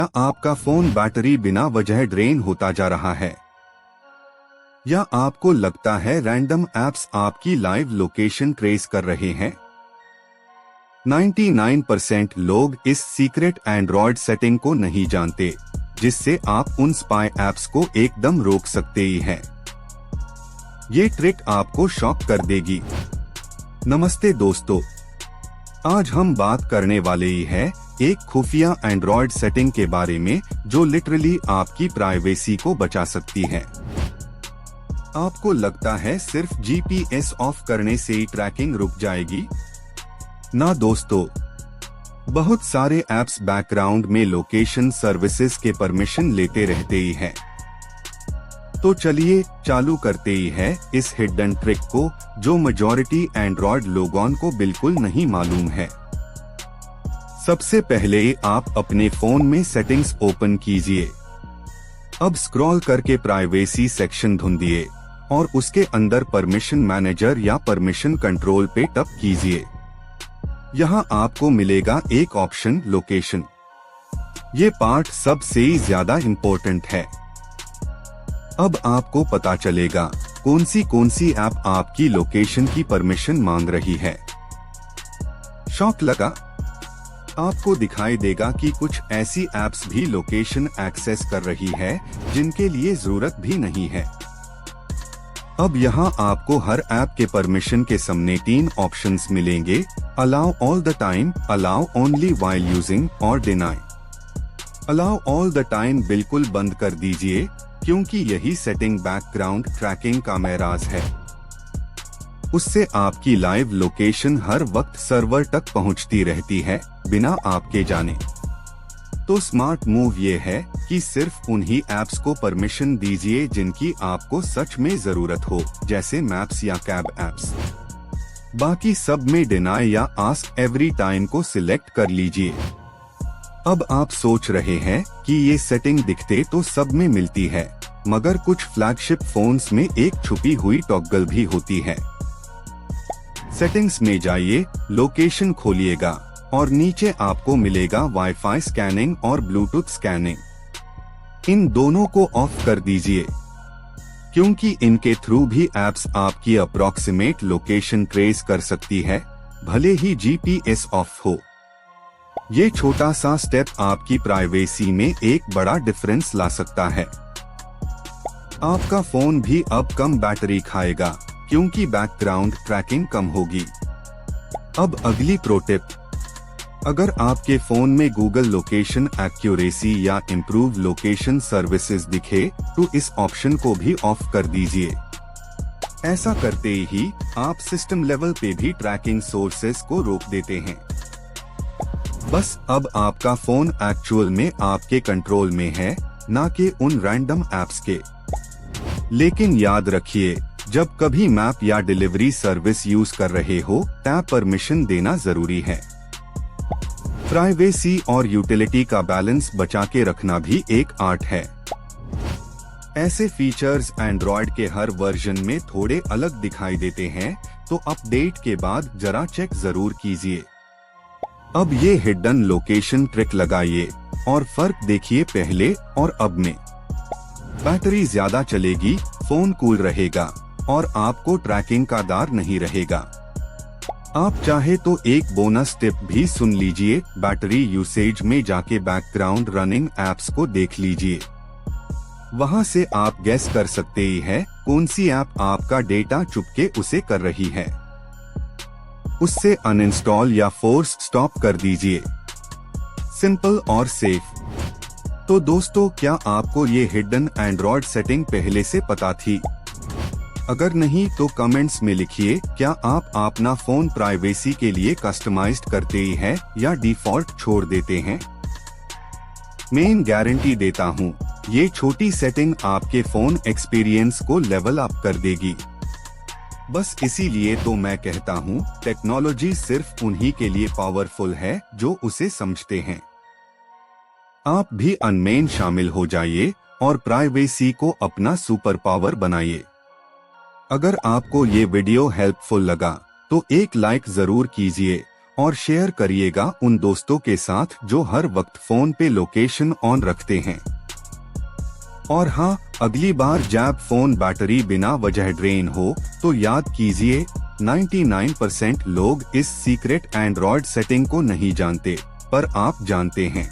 या आपका phone battery बिना वजह ड्रेन होता जा रहा है, या आपको लगता है रैंडम ऐप्स आपकी लाइव लोकेशन ट्रेस कर रहे हैं। 99% लोग इस सीक्रेट एंड्रॉयड सेटिंग को नहीं जानते, जिससे आप उन स्पाई ऐप्स को एकदम रोक सकते ही हैं। ये ट्रिक आपको शॉक कर देगी। नमस्ते दोस्तों, आज हम बात करने वाले ही है एक खुफिया एंड्रॉयड सेटिंग के बारे में जो लिटरली आपकी प्राइवेसी को बचा सकती है। आपको लगता है सिर्फ जीपीएस ऑफ करने से ही ट्रैकिंग रुक जाएगी? ना दोस्तों, बहुत ऐप्स बैकग्राउंड में लोकेशन सर्विसेज के परमिशन लेते रहते ही हैं। तो चलिए चालू करते ही है इस हिडन ट्रिक को जो मेजॉरिटी एंड्रॉयड लोगों को बिल्कुल नहीं मालूम है। सबसे पहले आप अपने फोन में सेटिंग्स ओपन कीजिए। अब स्क्रॉल करके प्राइवेसी सेक्शन ढूंढिए और उसके अंदर परमिशन मैनेजर या परमिशन कंट्रोल पे टैप कीजिए। यहाँ आपको मिलेगा एक ऑप्शन लोकेशन। ये पार्ट सबसे ज्यादा इम्पोर्टेंट है। अब आपको पता चलेगा कौन सी ऐप आपकी लोकेशन की परमिशन मांग रही है। शॉक लगा? आपको दिखाई देगा कि कुछ ऐसी ऐप्स भी लोकेशन एक्सेस कर रही है जिनके लिए जरूरत भी नहीं है। अब यहाँ आपको हर ऐप के परमिशन के सामने 3 ऑप्शंस मिलेंगे: allow all the time, allow only while using और deny. Allow all the time बिल्कुल बंद कर दीजिए, क्योंकि यही सेटिंग बैकग्राउंड ट्रैकिंग का महराज है। उससे आपकी लाइव लोकेशन हर वक्त सर्वर तक पहुंचती रहती है बिना आपके जाने। तो स्मार्ट मूव ये है कि सिर्फ उन्हीं ऐप्स को परमिशन दीजिए जिनकी आपको सच में जरूरत हो, जैसे मैप्स या कैब ऐप्स। बाकी सब में डिनाई या आस्क एवरी टाइम को सिलेक्ट कर लीजिए। अब आप सोच रहे हैं कि ये सेटिंग दिखते तो सब में मिलती है, मगर कुछ फ्लैगशिप फोन्स में एक छुपी हुई टॉगल भी होती है। सेटिंग्स में जाइए, लोकेशन खोलिएगा और नीचे आपको मिलेगा वाईफाई स्कैनिंग और ब्लूटूथ स्कैनिंग। इन दोनों को ऑफ कर दीजिए, क्योंकि इनके थ्रू भी ऐप्स आपकी अप्रॉक्सीमेट लोकेशन ट्रेस कर सकती है, भले ही जीपीएस ऑफ हो। ये छोटा सा स्टेप आपकी प्राइवेसी में एक बड़ा डिफरेंस ला सकता है। आपका फोन भी अब कम बैटरी खाएगा, क्योंकि बैकग्राउंड ट्रैकिंग कम होगी। अब अगली प्रो टिप, अगर आपके फोन में गूगल लोकेशन एक्यूरेसी या इम्प्रूव लोकेशन सर्विसेज दिखे तो इस ऑप्शन को भी ऑफ कर दीजिए। ऐसा करते ही आप सिस्टम लेवल पे भी ट्रैकिंग सोर्सेज को रोक देते हैं। बस अब आपका फोन एक्चुअल में आपके कंट्रोल में है, ना कि उन रैंडम ऐप्स के। लेकिन याद रखिए, जब कभी मैप या डिलीवरी सर्विस यूज कर रहे हो तब परमिशन देना जरूरी है। प्राइवेसी और यूटिलिटी का बैलेंस बचा के रखना भी एक आर्ट है। ऐसे फीचर्स एंड्रॉयड के हर वर्जन में थोड़े अलग दिखाई देते हैं, तो अपडेट के बाद जरा चेक जरूर कीजिए। अब ये हिडन लोकेशन ट्रिक लगाइए और फर्क देखिए पहले और अब में। बैटरी ज्यादा चलेगी, फोन कूल रहेगा और आपको ट्रैकिंग का डर नहीं रहेगा। आप चाहे तो एक बोनस टिप भी सुन लीजिए। बैटरी यूसेज में जाके बैकग्राउंड रनिंग ऐप्स को देख लीजिए। वहां से आप गेस कर सकते ही है कौन सी ऐप आपका डेटा चुपके उसे कर रही है। उससे अनइंस्टॉल या फोर्स स्टॉप कर दीजिए। सिंपल और सेफ। तो दोस्तों, क्या आपको ये हिडन एंड्रॉयड सेटिंग पहले से पता थी? अगर नहीं तो कमेंट्स में लिखिए, क्या आप अपना फोन प्राइवेसी के लिए कस्टमाइज्ड करते ही हैं या डिफॉल्ट छोड़ देते हैं? मैं गारंटी देता हूँ, ये छोटी सेटिंग आपके फोन एक्सपीरियंस को लेवल अप कर देगी। बस इसीलिए तो मैं कहता हूँ, टेक्नोलॉजी सिर्फ उन्हीं के लिए पावरफुल है जो उसे समझते हैं। आप भी अनमेन शामिल हो जाइए और प्राइवेसी को अपना सुपर पावर बनाइए। अगर आपको ये वीडियो हेल्पफुल लगा तो एक लाइक जरूर कीजिए और शेयर करिएगा उन दोस्तों के साथ जो हर वक्त फोन पे लोकेशन ऑन रखते हैं। और हाँ, अगली बार जब फोन बैटरी बिना वजह ड्रेन हो तो याद कीजिए 99% लोग इस सीक्रेट एंड्रॉयड सेटिंग को नहीं जानते, पर आप जानते हैं।